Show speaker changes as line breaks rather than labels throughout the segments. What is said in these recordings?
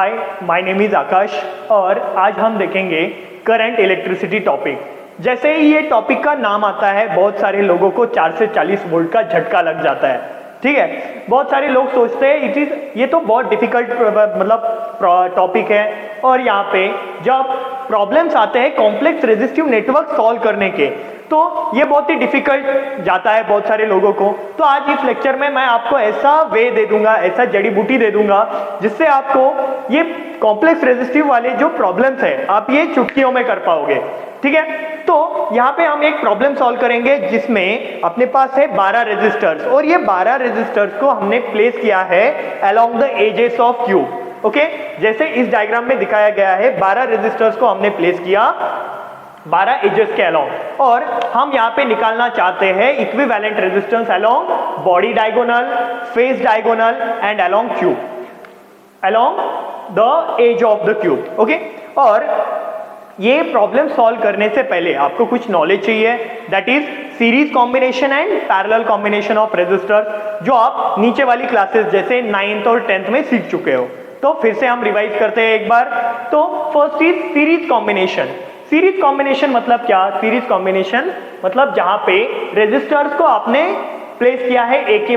Hi, my name is आकाश और आज हम देखेंगे करंट इलेक्ट्रिसिटी टॉपिक। जैसे ही ये टॉपिक का नाम आता है बहुत सारे लोगों को 4 से 40 वोल्ट का झटका लग जाता है। ठीक है, बहुत सारे लोग सोचते हैं ये तो बहुत डिफिकल्ट मतलब टॉपिक है और यहाँ पे जब प्रॉब्लम्स आते हैं कॉम्प्लेक्स रेजिस्टिव नेटवर्क सॉल्व करने के तो ये बहुत ही डिफिकल्ट जाता है बहुत सारे लोगों को। तो आज इस लेक्चर में मैं आपको ऐसा वे दे दूंगा, ऐसा जड़ी बूटी दे दूंगा जिससे आपको ये कॉम्प्लेक्स रेजिस्टिव वाले जो प्रॉब्लम्स है आप ये चुटकियों में कर पाओगे। ठीक है, तो यहाँ पे हम एक प्रॉब्लम सॉल्व करेंगे जिसमें अपने पास है 12 रेजिस्टर्स और ये 12 रेजिस्टर्स को हमने प्लेस किया है along the edges of cube. Okay, जैसे इस डायग्राम में दिखाया गया है 12 रेजिस्टर्स को हमने प्लेस किया 12 एजेस के अलोंग और हम यहाँ पे निकालना चाहते हैं equivalent resistance along body diagonal, face diagonal and along cube, along the edge of the cube. Okay, और ये प्रॉब्लम सॉल्व करने से पहले आपको कुछ नॉलेज चाहिए, that is series combination and parallel combination of resistors, जो आप नीचे वाली क्लासेस जैसे 9th और 10th में सीख चुके हो। तो फिर से हम रिवाइज करते हैं एक बार। तो first is series combination. Series combination मतलब क्या? सीरीज कॉम्बिनेशन मतलब जहां पे रेजिस्टर्स को आपने प्लेस किया है एक के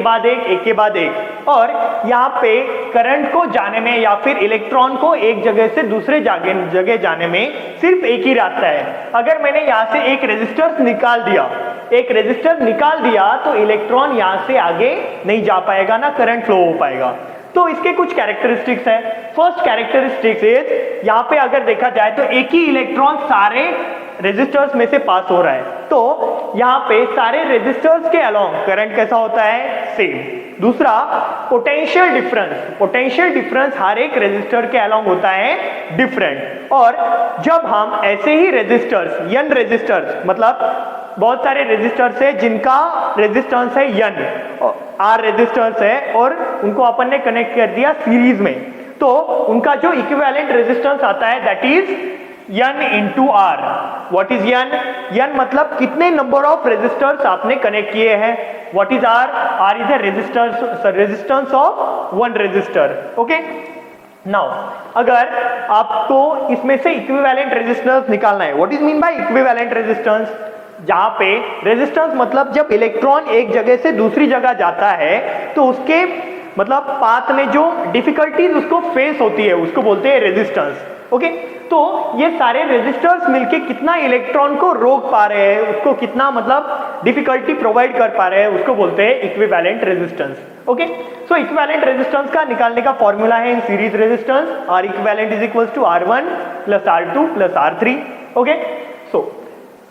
बाद एक और यहाँ पे करंट को जाने में या फिर इलेक्ट्रॉन को एक जगह से दूसरे जगह जाने में सिर्फ एक ही रास्ता है। अगर मैंने यहाँ से एक रेजिस्टर निकाल दिया तो इलेक्ट्रॉन यहाँ से आगे नहीं जा पाएगा, ना करंट फ्लो हो पाएगा। तो इसके कुछ कैरेक्टरिस्टिक्स है। फर्स्ट कैरेक्टरिस्टिक्स इज यहाँ पे अगर देखा जाए तो एक ही इलेक्ट्रॉन सारे रेजिस्टर्स में से पास हो रहा है, तो यहाँ पे सारे रेजिस्टर्स के अलोंग करंट कैसा होता है? सेम। दूसरा पोटेंशियल डिफरेंस हर एक रेजिस्टर के अलोंग होता है डिफरेंट। और जब हम ऐसे ही रेजिस्टर्स n रेजिस्टर्स मतलब बहुत सारे रेजिस्टर्स है जिनका रेजिस्टेंस है n, R रेजिस्टर्स है और उनको अपन ने कनेक्ट कर दिया सीरीज में, तो उनका जो इक्विवेलेंट रेजिस्टेंस आता है that is n into R। What is n? n मतलब कितने नंबर ऑफ रेजिस्टर्स आपने कनेक्ट किए हैं। What is R? R is a resistance of one resistor. Okay, now अगर आपको इसमें से इक्विवेलेंट रेजिस्टेंस निकालना है, what is mean by equivalent resistance? जहां पे रेजिस्टेंस मतलब जब इलेक्ट्रॉन एक जगह से दूसरी जगह जाता है तो उसके मतलब पाथ में जो डिफिकल्टीज उसको फेस होती है उसको बोलते हैं रेजिस्टेंस। ओके, तो ये सारे रेजिस्टर्स मिलके कितना इलेक्ट्रॉन को रोक पा रहे हैं, उसको कितना मतलब डिफिकल्टी प्रोवाइड कर पा रहे हैं, उसको बोलते हैं equivalent resistance. Okay, so equivalent resistance का निकालने का फॉर्मूला है in series resistance, R equivalent is equals to R1 plus R2 plus R3। Okay, so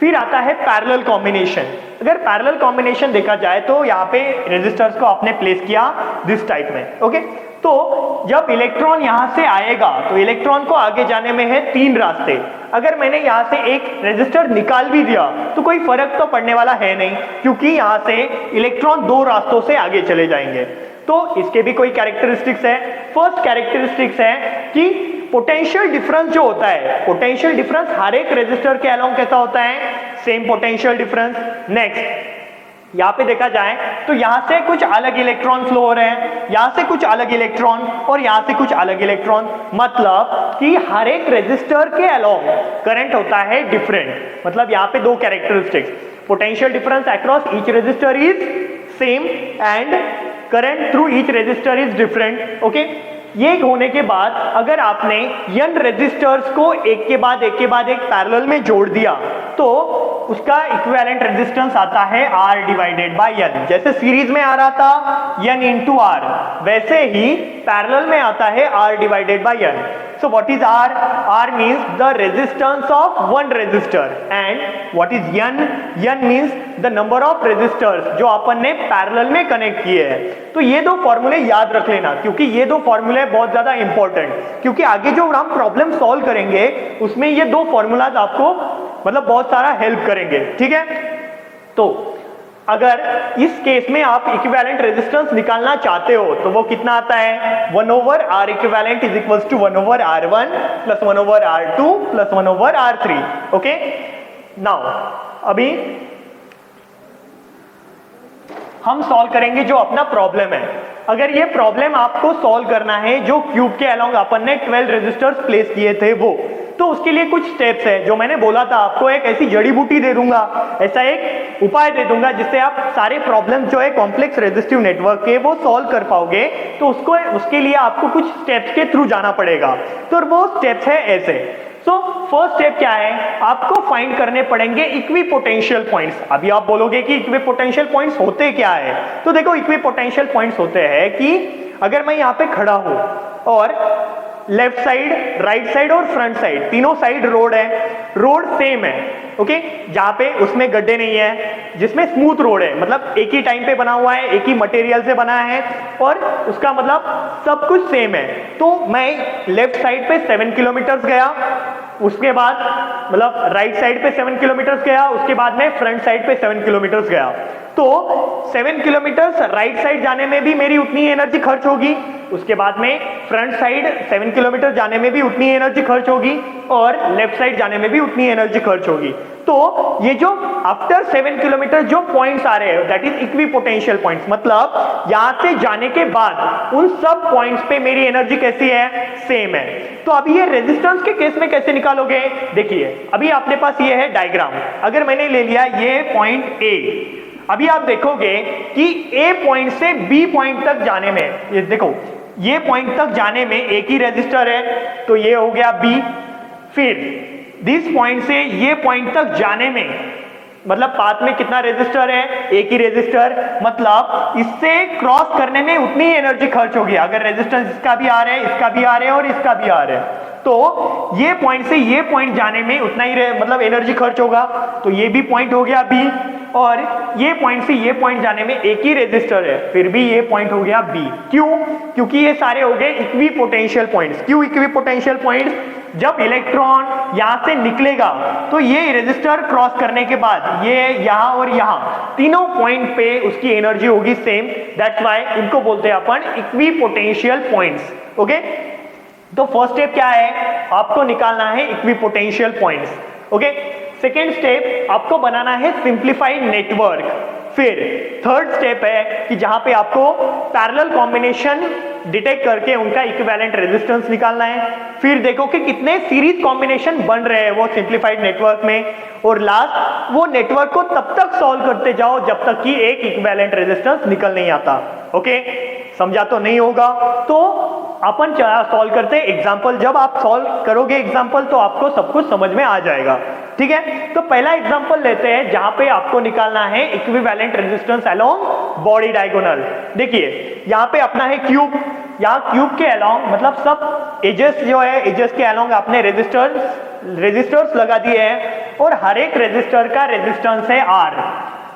फिर आता है पैरेलल कॉम्बिनेशन। अगर पैरेलल कॉम्बिनेशन देखा जाए तो यहाँ पे रेजिस्टर्स को आपने प्लेस किया दिस टाइप में। ओके, तो जब इलेक्ट्रॉन यहाँ से आएगा तो इलेक्ट्रॉन को आगे जाने में है 3 रास्ते। अगर मैंने यहाँ से एक रेजिस्टर निकाल भी दिया तो कोई फर्क तो पड़ने वाला है नहीं, क्योंकि यहाँ से इलेक्ट्रॉन 2 रास्तों से आगे चले जाएंगे। तो इसके भी कोई कैरेक्टरिस्टिक्स है। फर्स्ट कैरेक्टरिस्टिक्स है कि पोटेंशियल डिफरेंस जो होता है, पोटेंशियल डिफरेंस हर एक रेजिस्टर के अलोंग कैसा होता है? Same potential difference. नेक्स्ट यहाँ पे देखा जाए तो यहाँ से कुछ अलग इलेक्ट्रॉन फ्लो हो रहे हैं, यहाँ से कुछ अलग इलेक्ट्रॉन और यहाँ से कुछ अलग इलेक्ट्रॉन, मतलब कि हर एक रेजिस्टर के अलोंग करंट होता है डिफरेंट। मतलब यहाँ पे 2 characteristics, potential difference across each resistor is same and current through each resistor is different. Okay, ये होने के बाद अगर आपने n रेजिस्टर्स को एक के बाद एक पैरेलल में जोड़ दिया तो उसका इक्विवेलेंट रेजिस्टेंस आता है R डिवाइडेड बाय n। जैसे सीरीज में आ रहा था n into R, वैसे ही पैरेलल में आता है R divided by n। So what is R? R means the resistance of one resistor and what is N? N means the number of resistors जो अपन ने पैरेलल में कनेक्ट किए हैं। तो ये 2 फॉर्मूले याद रख लेना, क्योंकि ये 2 फॉर्मूले बहुत ज्यादा इंपॉर्टेंट, क्योंकि आगे जो हम प्रॉब्लम सॉल्व करेंगे उसमें ये 2 फॉर्मूलाज आपको मतलब बहुत सारा हेल्प करेंगे। ठीक है, तो अगर इस केस में आप इक्विवेलेंट रेजिस्टेंस निकालना चाहते हो तो वो कितना आता है? 1/R equivalent is equals to 1/R1 plus 1/R2 plus 1/R3। Okay, now अभी हम सॉल्व करेंगे जो अपना प्रॉब्लम है। अगर ये प्रॉब्लम आपको सॉल्व करना है, जो क्यूब के अलोंग अपन ने 12 रेजिस्टर्स प्लेस किए थे वो, तो उसके लिए कुछ स्टेप्स है जो मैंने बोला था आपको। एक ऐसी जड़ी बूटी दे दूंगा, ऐसा एक उपाय दे दूंगा जिससे आप सारे प्रॉब्लम जो है कॉम्प्लेक्स रेजिस्टिव नेटवर्क के वो सॉल्व कर पाओगे। तो उसके लिए आपको कुछ स्टेप्स के थ्रू जाना पड़ेगा। तो वो स्टेप्स है ऐसे। सो फर्स्ट स्टेप क्या है, आपको फाइंड करने पड़ेंगे इक्विपोटेंशियल पॉइंट्स। अभी आप बोलोगे कि इक्विपोटेंशियल पॉइंट्स होते क्या है, तो देखो इक्विपोटेंशियल पॉइंट्स होते हैं कि अगर मैं यहाँ पे खड़ा हूं और लेफ्ट साइड, राइट साइड और फ्रंट साइड, तीनों साइड रोड है, रोड सेम है, ओके, जहां पे उसमें गड्ढे नहीं है, जिसमें स्मूथ रोड है, मतलब एक ही टाइम पे बना हुआ है, एक ही मटेरियल से बना है और उसका मतलब सब कुछ सेम है। तो मैं लेफ्ट साइड पे 7 किलोमीटर गया, उसके बाद मतलब राइट साइड पे 7 किलोमीटर गया, उसके बाद में फ्रंट साइड पे 7 किलोमीटर गया। तो 7 किलोमीटर राइट साइड जाने में भी मेरी उतनी एनर्जी खर्च होगी, उसके बाद में फ्रंट साइड 7 किलोमीटर जाने में भी उतनी एनर्जी खर्च होगी और लेफ्ट साइड जाने में भी उतनी एनर्जी खर्च होगी। तो ये जो आफ्टर 7 किलोमीटर जो पॉइंट्स आ रहे हैं दैट इज इक्विपोटेंशियल पॉइंट्स, मतलब यहां से जाने के बाद उन सब पॉइंट्स पे मेरी एनर्जी कैसी है, सेम है। तो अभी ये रेजिस्टेंस के केस में कैसे निकालोगे, देखिए अभी अपने पास ये है डायग्राम। अगर मैंने ले लिया ये पॉइंट ए, अभी आप देखोगे कि ए पॉइंट से बी पॉइंट तक जाने में, ये देखो ये पॉइंट तक जाने में एक ही रेजिस्टर है, तो ये हो गया बी। फिर दिस पॉइंट से ये पॉइंट तक जाने में मतलब पाथ में कितना रेजिस्टर है, एक ही रेजिस्टर, मतलब इससे क्रॉस करने में उतनी ही एनर्जी खर्च होगी। अगर रेजिस्टेंस इसका भी आ रहा है, इसका भी आ रहा है और इसका भी आ रहा है, तो ये पॉइंट से ये पॉइंट जाने में उतना ही मतलब एनर्जी खर्च होगा। तो ये भी पॉइंट हो गया बी, और ये पॉइंट से ये पॉइंट जाने में एक ही रेजिस्टर है, फिर भी ये पॉइंट हो गया बी। क्यों? क्योंकि ये सारे हो गए इक्विपोटेंशियल पॉइंट्स। क्यों इक्विपोटेंशियल पॉइंट्स? जब इलेक्ट्रॉन यहां से निकलेगा तो ये रेजिस्टर क्रॉस करने के बाद ये यहां और यहां तीनों पॉइंट पे उसकी एनर्जी होगी सेम। दैट्स व्हाई इनको बोलते हैं अपन इक्विपोटेंशियल पॉइंट्स। ओके, तो फर्स्ट स्टेप क्या है, आपको निकालना है equipotential points. Okay, second step आपको बनाना है सिंप्लीफाइड नेटवर्क। फिर थर्ड स्टेप है कि जहां पे आपको पैरेलल कॉम्बिनेशन डिटेक्ट करके उनका इक्विवेलेंट रेजिस्टेंस निकालना है। फिर देखो कि कितने सीरीज कॉम्बिनेशन बन रहे हैं वो सिंप्लीफाइड नेटवर्क में, और लास्ट वो नेटवर्क को तब तक सॉल्व करते जाओ जब तक कि एक इक्विवेलेंट रेजिस्टेंस निकल नहीं आता। ओके, समझा तो नहीं होगा, तो अपन सॉल्व करते एग्जाम्पल। जब आप सॉल्व करोगे एग्जाम्पल तो आपको सब कुछ समझ में आ जाएगा। ठीक है, तो पहला एग्जाम्पल लेते हैं जहां पे आपको निकालना है equivalent resistance along body diagonal. देखिए यहां पे अपना है क्यूब, यहाँ क्यूब के अलोंग मतलब सब एजेस जो है, एजेस के अलोंग आपने रेजिस्टर्स लगा दिए हैं और हर एक रेजिस्टर का रेजिस्टेंस है आर।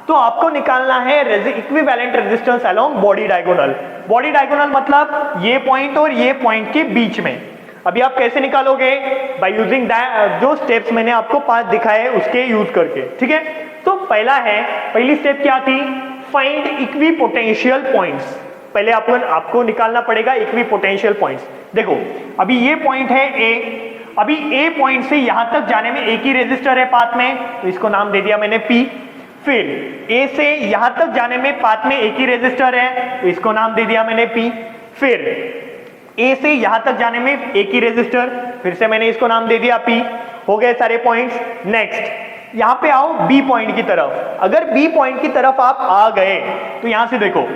तो आपको निकालना है equivalent resistance along body diagonal. Body diagonal मतलब ये पॉइंट और ये पॉइंट के बीच में। अभी आप कैसे निकालोगे, बाय यूजिंग जो स्टेप्स मैंने आपको 5 दिखाए उसके यूज करके। ठीक है, तो पहली स्टेप क्या थी, फाइंड इक्विपोटेंशियल पॉइंट्स। पहले आपको निकालना पड़ेगा इक्विपोटेंशियल पॉइंट्स। देखो अभी ये पॉइंट है ए, अभी ए पॉइंट से यहां तक जाने में एक ही रेजिस्टर है पाथ में, तो इसको नाम दे दिया मैंने पी। फिर ए से यहां तक जाने में पाथ में एक ही रेजिस्टर है, तो इसको नाम दे दिया मैंने पी। फिर ए से यहां तक जाने में एक ही रेजिस्टर, फिर से मैंने इसको नाम दे दिया पी। हो गए सारे पॉइंट्स। नेक्स्ट यहां पे आओ बी पॉइंट की तरफ। अगर बी पॉइंट की तरफ आप आ गए तो यहां से देखो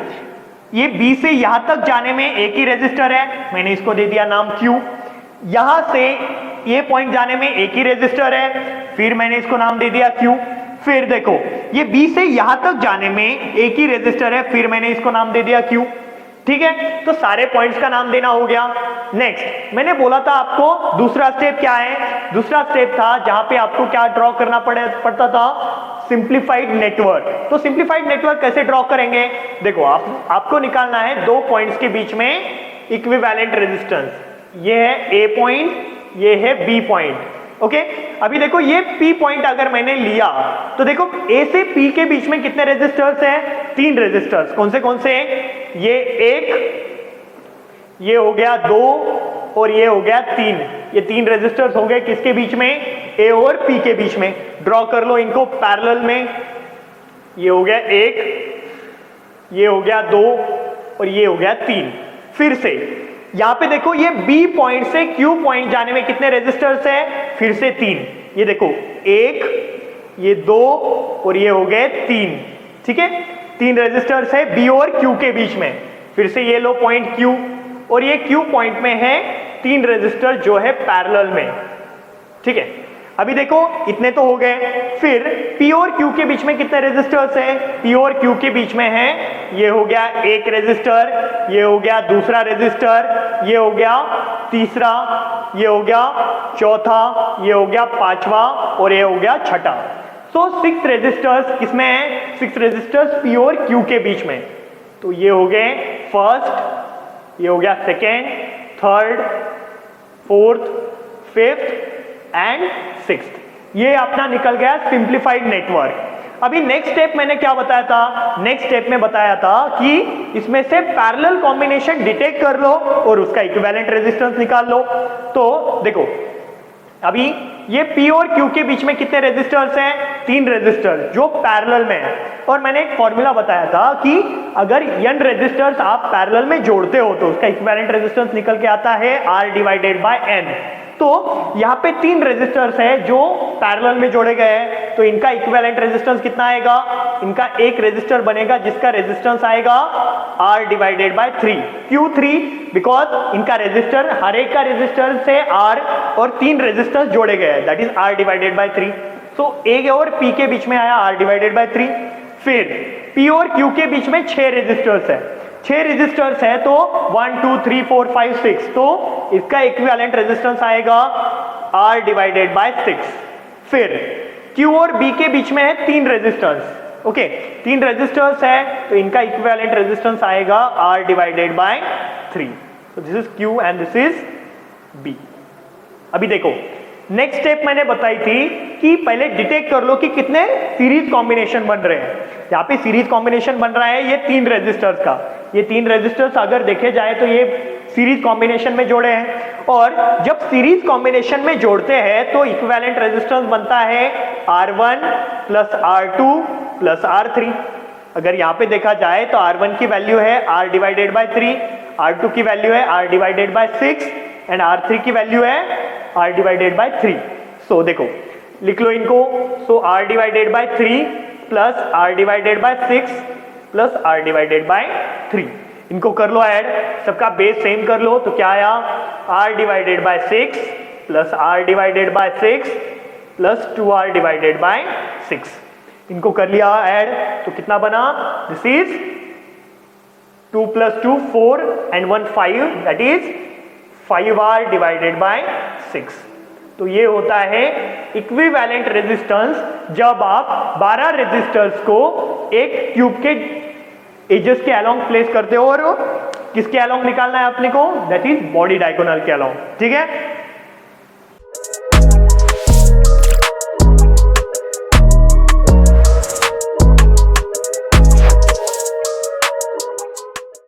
ये बी से यहां तक जाने में एक ही रेजिस्टर है, मैंने इसको दे दिया नाम क्यू। यहां से ये पॉइंट जाने में एक ही रेजिस्टर है, फिर मैंने इसको नाम दे दिया क्यू। फिर देखो ये बी से यहां तक जाने में एक ही रेजिस्टर है, फिर मैंने इसको नाम दे दिया क्यू। ठीक है, तो सारे पॉइंट्स का नाम देना हो गया। नेक्स्ट मैंने बोला था आपको दूसरा स्टेप क्या है, दूसरा स्टेप था जहां पे आपको क्या ड्रॉ करना पड़ता था, सिंप्लीफाइड नेटवर्क। तो सिंप्लीफाइड नेटवर्क कैसे ड्रॉ करेंगे, देखो आपको निकालना है दो पॉइंट्स के बीच में इक्विवेलेंट रेजिस्टेंस। ये है ए पॉइंट, ये है बी पॉइंट। ओके, अभी देखो ये P पॉइंट अगर मैंने लिया तो देखो A से P के बीच में कितने रेजिस्टर्स हैं, 3 रेजिस्टर्स। कौन से ये 1, ये हो गया 2 और ये हो गया 3। ये 3 रेजिस्टर्स हो गए किसके बीच में, A और P के बीच में। ड्रॉ कर लो इनको पैरेलल में। ये हो गया 1, ये हो गया 2 और ये हो गया 3। फिर से यहां पे देखो ये B पॉइंट से Q पॉइंट जाने में कितने रेजिस्टर्स है, फिर से 3। ये देखो 1, ये 2 और ये हो गए 3, ठीक है। 3 रेजिस्टर्स है B और Q के बीच में। फिर से ये लो पॉइंट Q, और ये Q पॉइंट में है 3 रेजिस्टर जो है पैरेलल में, ठीक है। अभी देखो इतने तो हो गए। फिर P और Q के बीच में कितने रेजिस्टर्स हैं, P और Q के बीच में है, ये हो गया एक रेजिस्टर, ये हो गया दूसरा रेजिस्टर, ये हो गया तीसरा, ये हो गया चौथा, ये हो गया पांचवा और ये हो गया छठा। तो 6 रेजिस्टर्स किसमें है, 6 रेजिस्टर्स P और Q के बीच में। तो ये हो गए फर्स्ट, ये हो गया second, third, fourth, fifth and 6th। ये अपना निकल गया सिंप्लीफाइड नेटवर्क। अभी नेक्स्ट स्टेप मैंने क्या बताया था, नेक्स्ट स्टेप में बताया था कि इसमें से पैरेलल कॉम्बिनेशन डिटेक्ट कर लो और उसका इक्विवेलेंट रेजिस्टेंस निकाल लो। तो देखो अभी ये P और Q के बीच में कितने रेजिस्टर्स हैं, 3 रेजिस्टर्स जो पैरेलल में है। और मैंने एक फॉर्मूला बताया था कि अगर n रेजिस्टर्स आप पैरेलल में जोड़ते हो तो उसका इक्विवेलेंट रेजिस्टेंस निकल के आता है R डिवाइडेड बाय n। तो यहाँ पे 3 रेजिस्टर्स है जो पैरेलल में जोड़े गए हैं, तो इनका इक्विवेलेंट रेजिस्टेंस कितना आएगा, इनका एक रेजिस्टर बनेगा जिसका रेजिस्टेंस आएगा R divided by 3, Q3, because इनका रेजिस्टर हर एक का रेजिस्टेंस से R और 3 रेजिस्टेंस जोड़े गए हैं, that is R divided by 3। So A और P के बीच में आया R डिवाइडेड बाय 3। फिर P और Q के बीच में 6 रेजिस्टर्स है, 6 रेजिस्टर्स है तो 1 2 3 4 5 6, तो इसका इक्विवेलेंट रेजिस्टेंस आएगा R डिवाइडेड बाय 6। फिर Q और B के बीच में है 3 रेजिस्टर्स, ओके, 3 रेजिस्टर्स है तो इनका इक्विवेलेंट रेजिस्टेंस आएगा R divided by 3। So this is Q and this is B। अभी देखो नेक्स्ट स्टेप मैंने बताई थी कि पहले डिटेक्ट कर लो कि कितने सीरीज कॉम्बिनेशन बन रहे हैं। यहाँ पे सीरीज कॉम्बिनेशन बन रहा है ये 3 रेजिस्टर्स का, ये 3 रेजिस्टर्स अगर देखे जाए तो ये सीरीज कॉम्बिनेशन में जोड़े हैं। और जब सीरीज कॉम्बिनेशन में जोड़ते हैं तो इक्विवेलेंट रेजिस्टेंस बनता है R1 plus R2 plus R3। अगर यहाँ पे देखा जाए तो R1 की वैल्यू है R डिवाइडेड बाय 3, R2 की वैल्यू है R divided by 6 and R3 की वैल्यू है R डिवाइडेड बाय 3। सो देखो लिख लो इनको, सो R divided by 3 plus R divided by 6 plus R divided by 3, इनको कर लो ऐड, सबका बेस सेम कर लो। तो क्या आया, R divided by 6 plus R divided by 6 plus 2R divided by 6, इनको कर लिया ऐड तो कितना बना, this is 2 plus 2 4 and 1 5, that is 5R divided by 6। तो ये होता है इक्विवेलेंट रेजिस्टेंस जब आप 12 रेजिस्टर्स को एक ट्यूब के एजेस के अलोंग प्लेस करते हो और किसके अलोंग निकालना है अपने को, दैट इज बॉडी डायगोनल के अलोंग, ठीक है।